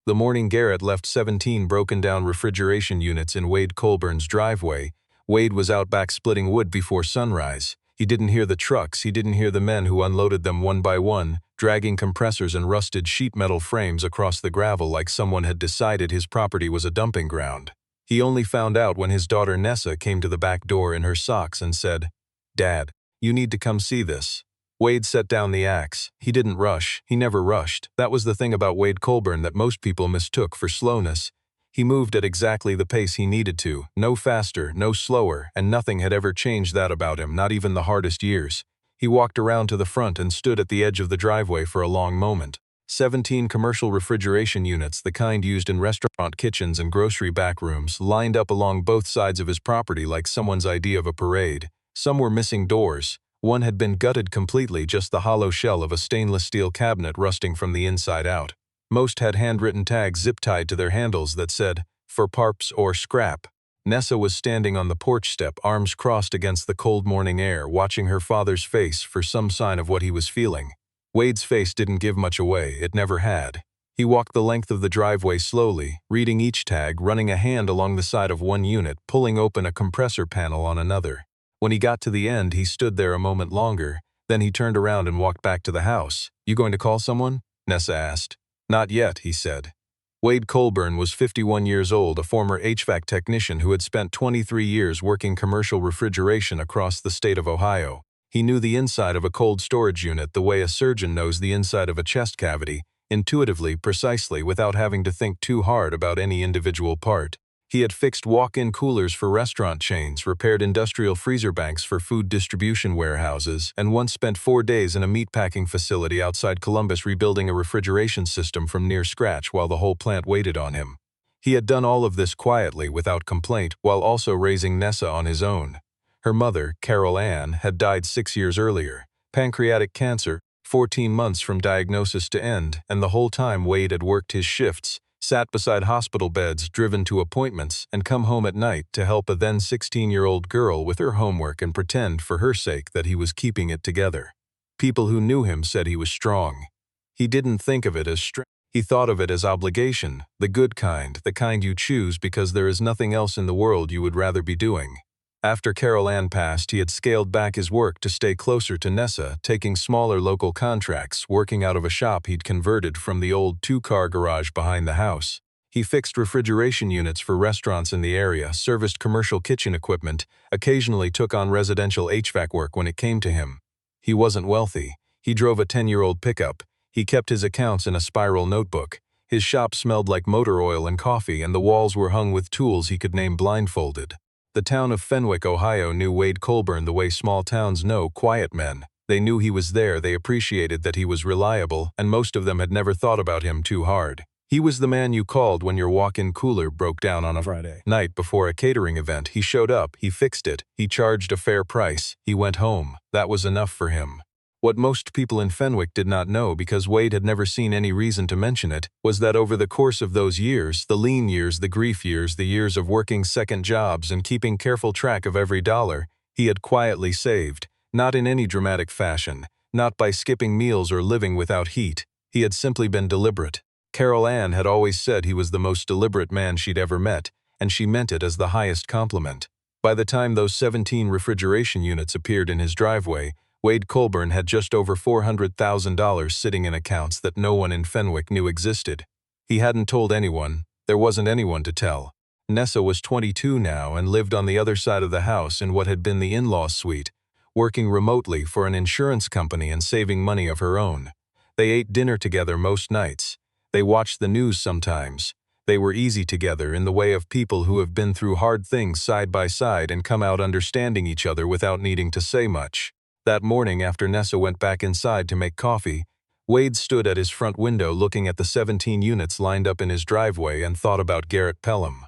The morning Garrett left 17 broken-down refrigeration units in Wade Colburn's driveway, Wade was out back splitting wood before sunrise. He didn't hear the trucks, he didn't hear the men who unloaded them one by one, dragging compressors and rusted sheet metal frames across the gravel like someone had decided his property was a dumping ground. He only found out when his daughter Nessa came to the back door in her socks and said, "Dad, you need to come see this." Wade set down the axe. He didn't rush. He never rushed. That was the thing about Wade Colburn that most people mistook for slowness. He moved at exactly the pace he needed to, no faster, no slower, and nothing had ever changed that about him, not even the hardest years. He walked around to the front and stood at the edge of the driveway for a long moment. 17 commercial refrigeration units, the kind used in restaurant kitchens and grocery back rooms, lined up along both sides of his property like someone's idea of a parade. Some were missing doors. One had been gutted completely, just the hollow shell of a stainless steel cabinet rusting from the inside out. Most had handwritten tags zip-tied to their handles that said, "For parps or scrap." Nessa was standing on the porch step, arms crossed against the cold morning air, watching her father's face for some sign of what he was feeling. Wade's face didn't give much away, it never had. He walked the length of the driveway slowly, reading each tag, running a hand along the side of one unit, pulling open a compressor panel on another. When he got to the end, he stood there a moment longer, then he turned around and walked back to the house. "You going to call someone?" Nessa asked. "Not yet," he said. Wade Colburn was 51 years old, a former HVAC technician who had spent 23 years working commercial refrigeration across the state of Ohio. He knew the inside of a cold storage unit the way a surgeon knows the inside of a chest cavity, intuitively, precisely, without having to think too hard about any individual part. He had fixed walk-in coolers for restaurant chains, repaired industrial freezer banks for food distribution warehouses, and once spent 4 days in a meatpacking facility outside Columbus rebuilding a refrigeration system from near scratch while the whole plant waited on him. He had done all of this quietly, without complaint, while also raising Nessa on his own. Her mother, Carol Ann, had died 6 years earlier. Pancreatic cancer, 14 months from diagnosis to end, and the whole time Wade had worked his shifts, sat beside hospital beds, driven to appointments, and come home at night to help a then 16-year-old girl with her homework and pretend, for her sake, that he was keeping it together. People who knew him said he was strong. He didn't think of it as strength. He thought of it as obligation, the good kind, the kind you choose because there is nothing else in the world you would rather be doing. After Carol Ann passed, he had scaled back his work to stay closer to Nessa, taking smaller local contracts, working out of a shop he'd converted from the old 2-car garage behind the house. He fixed refrigeration units for restaurants in the area, serviced commercial kitchen equipment, occasionally took on residential HVAC work when it came to him. He wasn't wealthy. He drove a 10-year-old pickup. He kept his accounts in a spiral notebook. His shop smelled like motor oil and coffee, and the walls were hung with tools he could name blindfolded. The town of Fenwick, Ohio knew Wade Colburn the way small towns know quiet men. They knew he was there, they appreciated that he was reliable, and most of them had never thought about him too hard. He was the man you called when your walk-in cooler broke down on a Friday night before a catering event. He showed up, he fixed it, he charged a fair price, he went home. That was enough for him. What most people in Fenwick did not know, because Wade had never seen any reason to mention it, was that over the course of those years, the lean years, the grief years, the years of working second jobs and keeping careful track of every dollar, he had quietly saved, not in any dramatic fashion, not by skipping meals or living without heat. He had simply been deliberate. Carol Ann had always said he was the most deliberate man she'd ever met, and she meant it as the highest compliment. By the time those 17 refrigeration units appeared in his driveway, Wade Colburn had just over $400,000 sitting in accounts that no one in Fenwick knew existed. He hadn't told anyone. There wasn't anyone to tell. Nessa was 22 now and lived on the other side of the house in what had been the in-law suite, working remotely for an insurance company and saving money of her own. They ate dinner together most nights. They watched the news sometimes. They were easy together in the way of people who have been through hard things side by side and come out understanding each other without needing to say much. That morning, after Nessa went back inside to make coffee, Wade stood at his front window looking at the 17 units lined up in his driveway and thought about Garrett Pelham.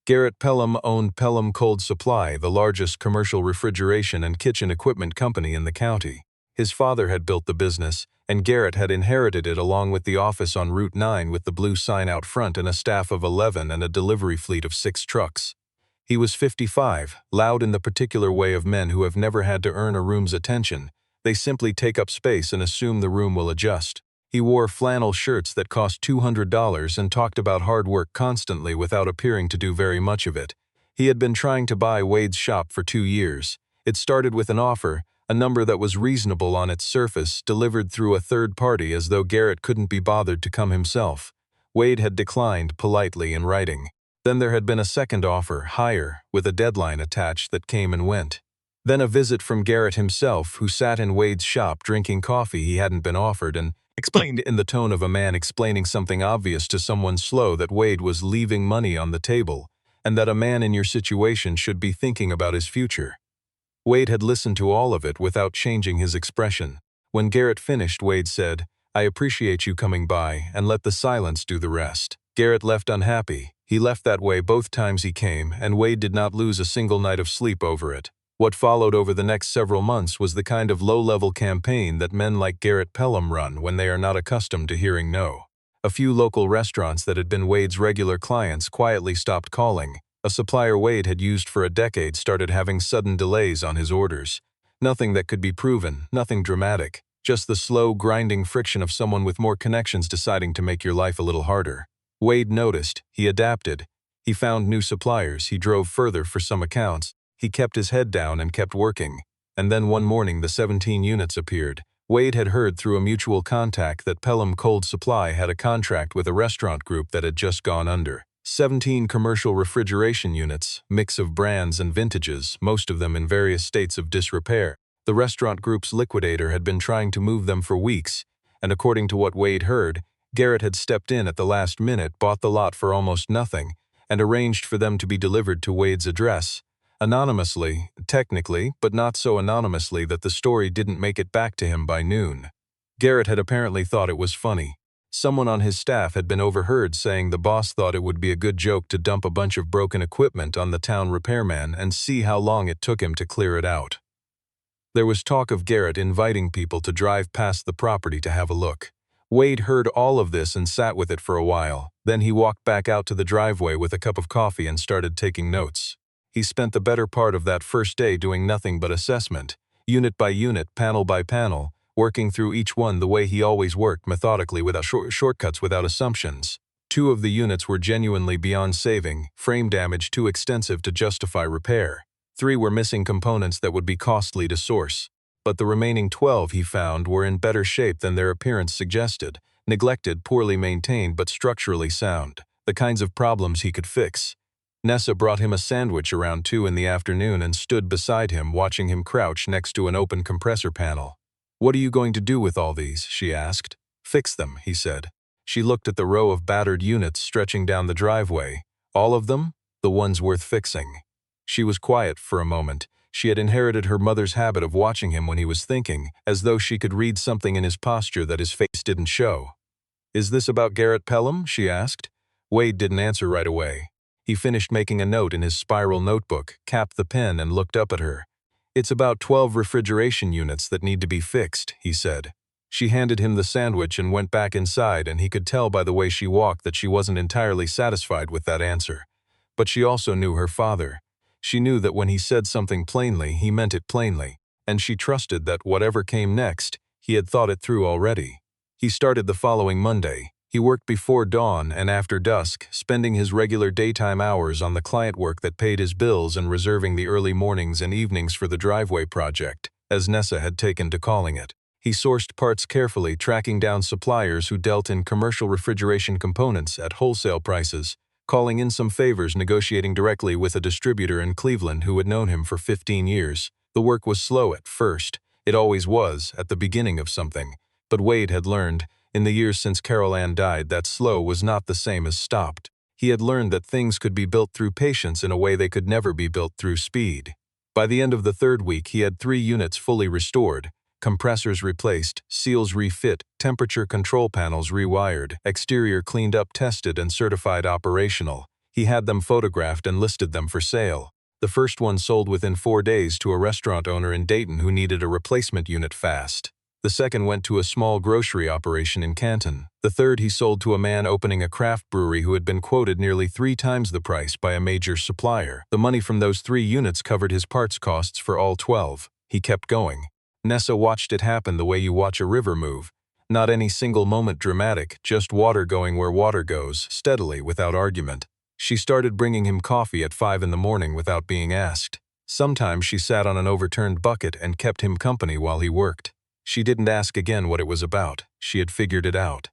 Garrett Pelham owned Pelham Cold Supply, the largest commercial refrigeration and kitchen equipment company in the county. His father had built the business, and Garrett had inherited it along with the office on Route 9 with the blue sign out front and a staff of 11 and a delivery fleet of 6 trucks. He was 55, loud in the particular way of men who have never had to earn a room's attention. They simply take up space and assume the room will adjust. He wore flannel shirts that cost $200 and talked about hard work constantly without appearing to do very much of it. He had been trying to buy Wade's shop for 2 years. It started with an offer, a number that was reasonable on its surface, delivered through a third party as though Garrett couldn't be bothered to come himself. Wade had declined politely in writing. Then there had been a second offer, higher, with a deadline attached, that came and went. Then a visit from Garrett himself, who sat in Wade's shop drinking coffee he hadn't been offered and explained in the tone of a man explaining something obvious to someone slow that Wade was leaving money on the table, and that a man in your situation should be thinking about his future. Wade had listened to all of it without changing his expression. When Garrett finished, Wade said, "I appreciate you coming by, and let the silence do the rest." Garrett left unhappy. He left that way both times he came, and Wade did not lose a single night of sleep over it. What followed over the next several months was the kind of low-level campaign that men like Garrett Pelham run when they are not accustomed to hearing no. A few local restaurants that had been Wade's regular clients quietly stopped calling. A supplier Wade had used for a decade started having sudden delays on his orders. Nothing that could be proven, nothing dramatic, just the slow, grinding friction of someone with more connections deciding to make your life a little harder. Wade noticed. He adapted. He found new suppliers. He drove further for some accounts. He kept his head down and kept working. And then one morning the 17 units appeared. Wade had heard through a mutual contact that Pelham Cold Supply had a contract with a restaurant group that had just gone under. 17 commercial refrigeration units, mix of brands and vintages, most of them in various states of disrepair. The restaurant group's liquidator had been trying to move them for weeks, and according to what Wade heard, Garrett had stepped in at the last minute, bought the lot for almost nothing, and arranged for them to be delivered to Wade's address. Anonymously, technically, but not so anonymously that the story didn't make it back to him by noon. Garrett had apparently thought it was funny. Someone on his staff had been overheard saying the boss thought it would be a good joke to dump a bunch of broken equipment on the town repairman and see how long it took him to clear it out. There was talk of Garrett inviting people to drive past the property to have a look. Wade heard all of this and sat with it for a while. Then he walked back out to the driveway with a cup of coffee and started taking notes. He spent the better part of that first day doing nothing but assessment, unit by unit, panel by panel, working through each one the way he always worked, methodically, without shortcuts, without assumptions. 2 of the units were genuinely beyond saving, frame damage too extensive to justify repair. 3 were missing components that would be costly to source. But the remaining 12, he found, were in better shape than their appearance suggested, neglected, poorly maintained, but structurally sound, the kinds of problems he could fix. Nessa brought him a sandwich around 2 in the afternoon and stood beside him, watching him crouch next to an open compressor panel. "What are you going to do with all these?" she asked. "Fix them," he said. She looked at the row of battered units stretching down the driveway. "All of them? The ones worth fixing." She was quiet for a moment. She had inherited her mother's habit of watching him when he was thinking, as though she could read something in his posture that his face didn't show. "Is this about Garrett Pelham?" she asked. Wade didn't answer right away. He finished making a note in his spiral notebook, capped the pen, and looked up at her. "It's about 12 refrigeration units that need to be fixed," he said. She handed him the sandwich and went back inside, and he could tell by the way she walked that she wasn't entirely satisfied with that answer. But she also knew her father. She knew that when he said something plainly, he meant it plainly, and she trusted that whatever came next, he had thought it through already. He started the following Monday. He worked before dawn and after dusk, spending his regular daytime hours on the client work that paid his bills and reserving the early mornings and evenings for the driveway project, as Nessa had taken to calling it. He sourced parts carefully, tracking down suppliers who dealt in commercial refrigeration components at wholesale prices, calling in some favors, negotiating directly with a distributor in Cleveland who had known him for 15 years. The work was slow at first. It always was, at the beginning of something. But Wade had learned, in the years since Carol Ann died, that slow was not the same as stopped. He had learned that things could be built through patience in a way they could never be built through speed. By the end of the 3rd week, he had 3 units fully restored, compressors replaced, seals refit, temperature control panels rewired, exterior cleaned up, tested, and certified operational. He had them photographed and listed them for sale. The first one sold within 4 days to a restaurant owner in Dayton who needed a replacement unit fast. The second went to a small grocery operation in Canton. The third he sold to a man opening a craft brewery who had been quoted nearly 3 times the price by a major supplier. The money from those 3 units covered his parts costs for all 12. He kept going. Nessa watched it happen the way you watch a river move. Not any single moment dramatic, just water going where water goes, steadily, without argument. She started bringing him coffee at 5 in the morning without being asked. Sometimes she sat on an overturned bucket and kept him company while he worked. She didn't ask again what it was about. She had figured it out.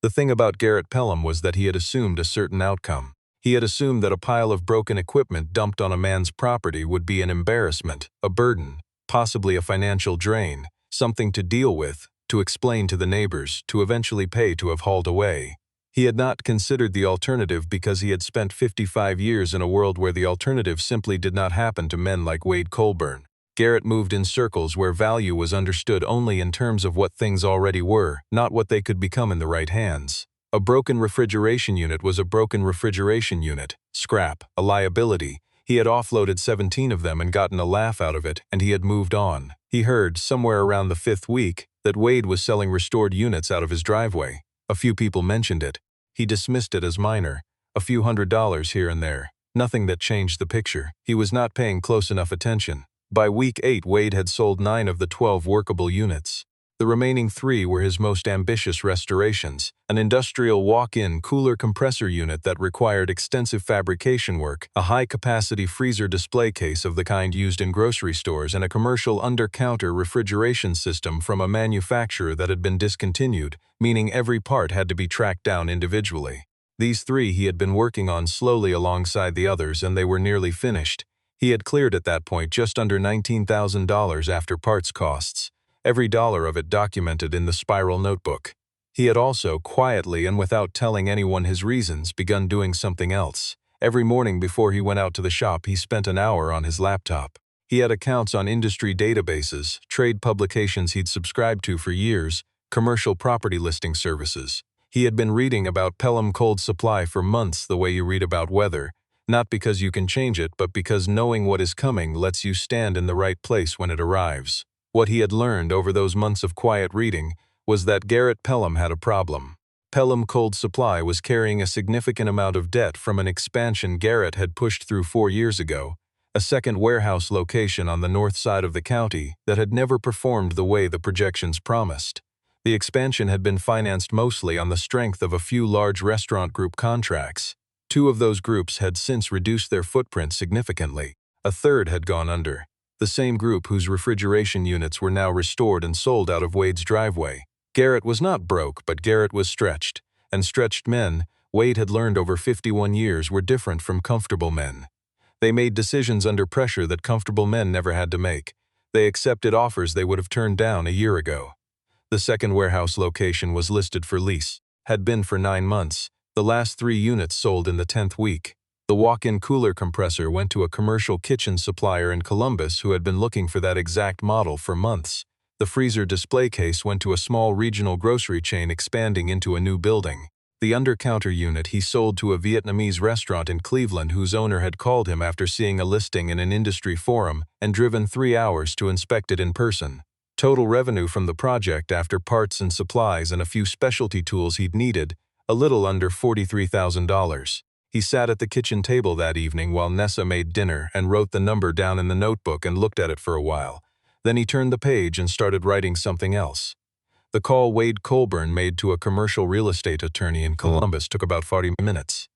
The thing about Garrett Pelham was that he had assumed a certain outcome. He had assumed that a pile of broken equipment dumped on a man's property would be an embarrassment, a burden, possibly a financial drain, something to deal with, to explain to the neighbors, to eventually pay to have hauled away. He had not considered the alternative because he had spent 55 years in a world where the alternative simply did not happen to men like Wade Colburn. Garrett moved in circles where value was understood only in terms of what things already were, not what they could become in the right hands. A broken refrigeration unit was a broken refrigeration unit, scrap, a liability. He had offloaded 17 of them and gotten a laugh out of it, and he had moved on. He heard, somewhere around the 5th week, that Wade was selling restored units out of his driveway. A few people mentioned it. He dismissed it as minor, a few $100s here and there. Nothing that changed the picture. He was not paying close enough attention. By week 8, Wade had sold 9 of the 12 workable units. The remaining 3 were his most ambitious restorations, an industrial walk-in cooler compressor unit that required extensive fabrication work, a high-capacity freezer display case of the kind used in grocery stores, and a commercial under-counter refrigeration system from a manufacturer that had been discontinued, meaning every part had to be tracked down individually. These 3 he had been working on slowly alongside the others, and they were nearly finished. He had cleared at that point just under $19,000 after parts costs, every dollar of it documented in the spiral notebook. He had also, quietly and without telling anyone his reasons, begun doing something else. Every morning before he went out to the shop, he spent an hour on his laptop. He had accounts on industry databases, trade publications he'd subscribed to for years, commercial property listing services. He had been reading about Pelham Cold Supply for months the way you read about weather, not because you can change it, but because knowing what is coming lets you stand in the right place when it arrives. What he had learned over those months of quiet reading was that Garrett Pelham had a problem. Pelham Cold Supply was carrying a significant amount of debt from an expansion Garrett had pushed through 4 years ago, a second warehouse location on the north side of the county that had never performed the way the projections promised. The expansion had been financed mostly on the strength of a few large restaurant group contracts. 2 of those groups had since reduced their footprint significantly. A third had gone under. The same group whose refrigeration units were now restored and sold out of Wade's driveway. Garrett was not broke, but Garrett was stretched. And stretched men, Wade had learned over 51 years, were different from comfortable men. They made decisions under pressure that comfortable men never had to make. They accepted offers they would have turned down a year ago. The second warehouse location was listed for lease, had been for 9 months. The last 3 units sold in the 10th week. The walk-in cooler compressor went to a commercial kitchen supplier in Columbus who had been looking for that exact model for months. The freezer display case went to a small regional grocery chain expanding into a new building. The under-counter unit he sold to a Vietnamese restaurant in Cleveland whose owner had called him after seeing a listing in an industry forum and driven 3 hours to inspect it in person. Total revenue from the project after parts and supplies and a few specialty tools he'd needed, a little under $43,000. He sat at the kitchen table that evening while Nessa made dinner and wrote the number down in the notebook and looked at it for a while. Then he turned the page and started writing something else. The call Wade Colburn made to a commercial real estate attorney in Columbus took about 40 minutes.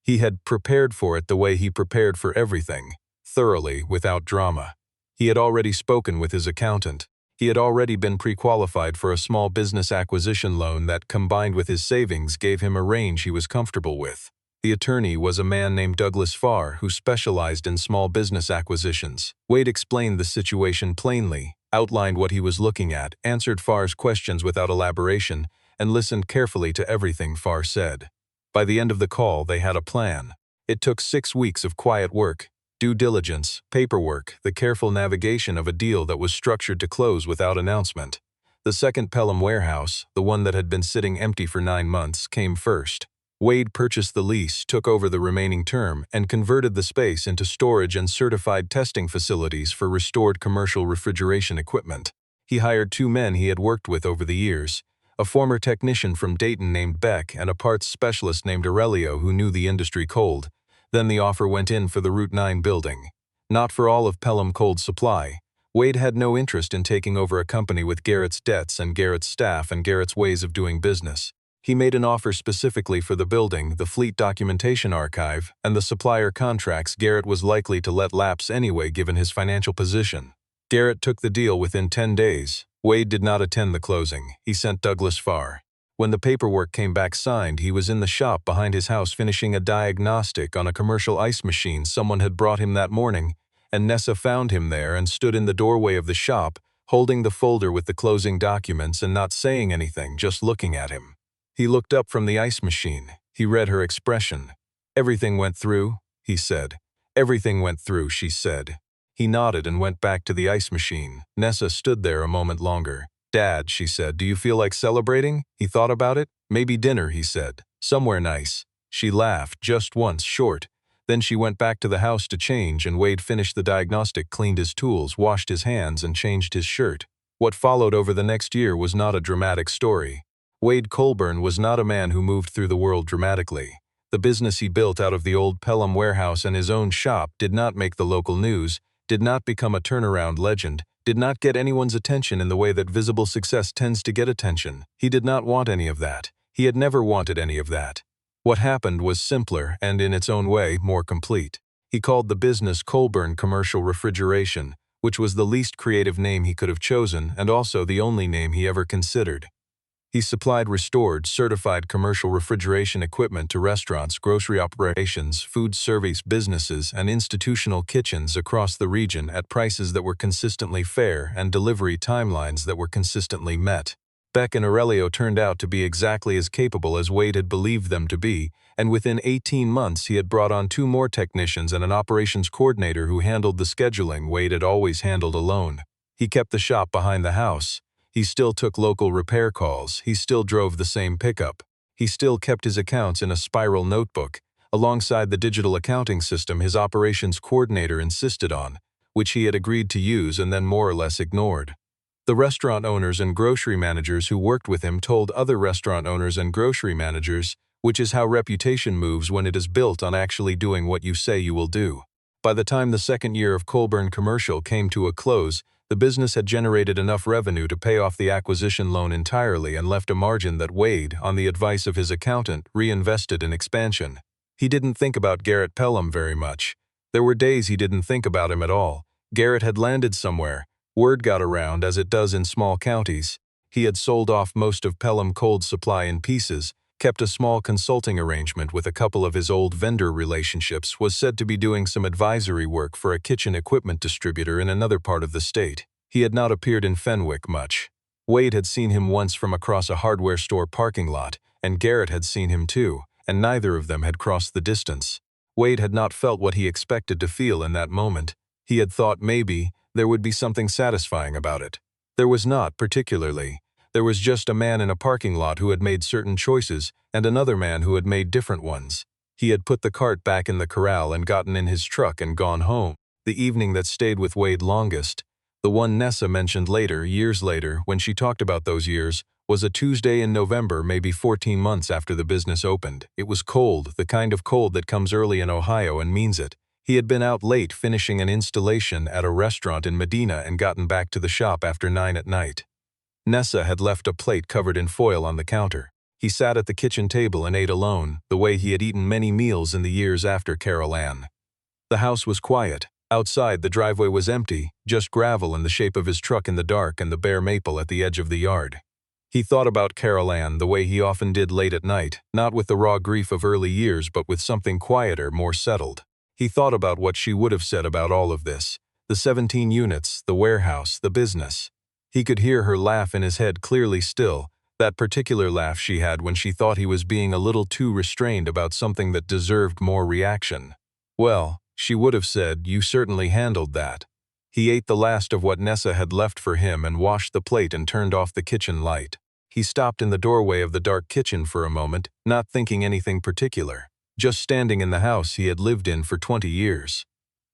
He had prepared for it the way he prepared for everything, thoroughly, without drama. He had already spoken with his accountant. He had already been pre-qualified for a small business acquisition loan that, combined with his savings, gave him a range he was comfortable with. The attorney was a man named Douglas Farr who specialized in small business acquisitions. Wade explained the situation plainly, outlined what he was looking at, answered Farr's questions without elaboration, and listened carefully to everything Farr said. By the end of the call, they had a plan. It took 6 weeks of quiet work, due diligence, paperwork, the careful navigation of a deal that was structured to close without announcement. The second Pelham warehouse, the one that had been sitting empty for 9 months, came first. Wade purchased the lease, took over the remaining term, and converted the space into storage and certified testing facilities for restored commercial refrigeration equipment. He hired 2 men he had worked with over the years, a former technician from Dayton named Beck and a parts specialist named Aurelio who knew the industry cold. Then the offer went in for the Route 9 building. Not for all of Pelham Cold Supply. Wade had no interest in taking over a company with Garrett's debts and Garrett's staff and Garrett's ways of doing business. He made an offer specifically for the building, the fleet documentation archive, and the supplier contracts Garrett was likely to let lapse anyway given his financial position. Garrett took the deal within 10 days. Wade did not attend the closing. He sent Douglas Farr. When the paperwork came back signed, he was in the shop behind his house finishing a diagnostic on a commercial ice machine someone had brought him that morning, and Nessa found him there and stood in the doorway of the shop, holding the folder with the closing documents and not saying anything, just looking at him. He looked up from the ice machine. He read her expression. "Everything went through," he said. "Everything went through," she said. He nodded and went back to the ice machine. Nessa stood there a moment longer. "Dad," she said, "do you feel like celebrating?" He thought about it. "Maybe dinner," he said. "Somewhere nice." She laughed, just once, short. Then she went back to the house to change, and Wade finished the diagnostic, cleaned his tools, washed his hands, and changed his shirt. What followed over the next year was not a dramatic story. Wade Colburn was not a man who moved through the world dramatically. The business he built out of the old Pelham warehouse and his own shop did not make the local news, did not become a turnaround legend, did not get anyone's attention in the way that visible success tends to get attention. He did not want any of that. He had never wanted any of that. What happened was simpler and, in its own way, more complete. He called the business Colburn Commercial Refrigeration, which was the least creative name he could have chosen and also the only name he ever considered. He supplied restored, certified commercial refrigeration equipment to restaurants, grocery operations, food service businesses, and institutional kitchens across the region at prices that were consistently fair and delivery timelines that were consistently met. Beck and Aurelio turned out to be exactly as capable as Wade had believed them to be, and within 18 months he had brought on 2 more technicians and an operations coordinator who handled the scheduling Wade had always handled alone. He kept the shop behind the house. He still took local repair calls. He still drove the same pickup. He still kept his accounts in a spiral notebook, alongside the digital accounting system his operations coordinator insisted on, which he had agreed to use and then more or less ignored. The restaurant owners and grocery managers who worked with him told other restaurant owners and grocery managers, which is how reputation moves when it is built on actually doing what you say you will do. By the time the second year of Colburn Commercial came to a close, the business had generated enough revenue to pay off the acquisition loan entirely and left a margin that Wade, on the advice of his accountant, reinvested in expansion. He didn't think about Garrett Pelham very much. There were days he didn't think about him at all. Garrett had landed somewhere. Word got around, as it does in small counties. He had sold off most of Pelham Cold Supply in pieces, kept a small consulting arrangement with a couple of his old vendor relationships, was said to be doing some advisory work for a kitchen equipment distributor in another part of the state. He had not appeared in Fenwick much. Wade had seen him once from across a hardware store parking lot, and Garrett had seen him too, and neither of them had crossed the distance. Wade had not felt what he expected to feel in that moment. He had thought maybe there would be something satisfying about it. There was not, particularly. There was just a man in a parking lot who had made certain choices and another man who had made different ones. He had put the cart back in the corral and gotten in his truck and gone home. The evening that stayed with Wade longest, the one Nessa mentioned later, years later, when she talked about those years, was a Tuesday in November, maybe 14 months after the business opened. It was cold, the kind of cold that comes early in Ohio and means it. He had been out late finishing an installation at a restaurant in Medina and gotten back to the shop after 9 at night. Nessa had left a plate covered in foil on the counter. He sat at the kitchen table and ate alone, the way he had eaten many meals in the years after Carol Ann. The house was quiet. Outside, the driveway was empty, just gravel in the shape of his truck in the dark and the bare maple at the edge of the yard. He thought about Carol Ann the way he often did late at night, not with the raw grief of early years but with something quieter, more settled. He thought about what she would have said about all of this, the 17 units, the warehouse, the business. He could hear her laugh in his head clearly still, that particular laugh she had when she thought he was being a little too restrained about something that deserved more reaction. Well, she would have said, "You certainly handled that." He ate the last of what Nessa had left for him and washed the plate and turned off the kitchen light. He stopped in the doorway of the dark kitchen for a moment, not thinking anything particular. Just standing in the house he had lived in for 20 years.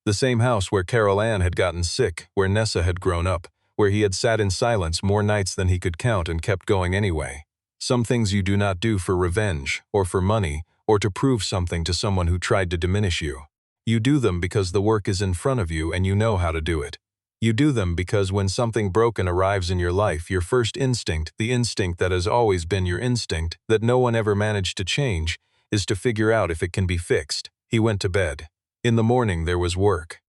The same house where Carol Ann had gotten sick, where Nessa had grown up, where he had sat in silence more nights than he could count and kept going anyway. Some things you do not do for revenge, or for money, or to prove something to someone who tried to diminish you. You do them because the work is in front of you and you know how to do it. You do them because when something broken arrives in your life, your first instinct, the instinct that has always been your instinct, that no one ever managed to change, is to figure out if it can be fixed. He went to bed. In the morning there was work.